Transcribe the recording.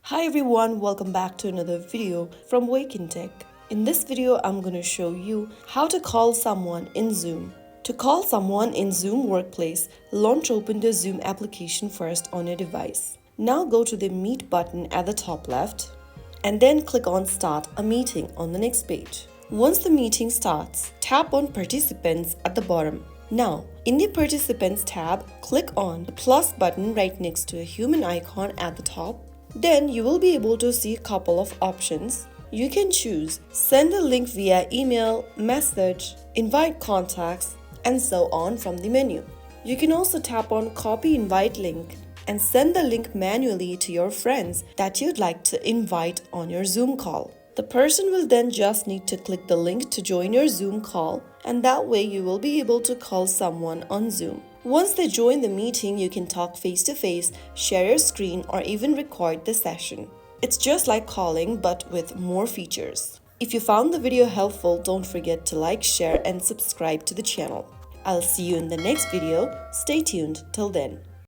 Hi everyone, welcome back to another video from Wake&Tech. In this video, I'm going to show you how to call someone in Zoom. To call someone in Zoom Workplace, launch open the Zoom application first on your device. Now go to the Meet button at the top left and then click on Start a Meeting on the next page. Once the meeting starts, tap on Participants at the bottom. Now, in the Participants tab, click on the plus button right next to a human icon at the top. Then you will be able to see a couple of options. You can choose send a link via email, message, invite contacts, and so on from the menu. You can also tap on copy invite link and send the link manually to your friends that you'd like to invite on your Zoom call. The person will then just need to click the link to join your Zoom call, and that way you will be able to call someone on Zoom. Once they join the meeting, you can talk face-to-face, share your screen, or even record the session. It's just like calling, but with more features. If you found the video helpful, don't forget to like, share, and subscribe to the channel. I'll see you in the next video. Stay tuned till then.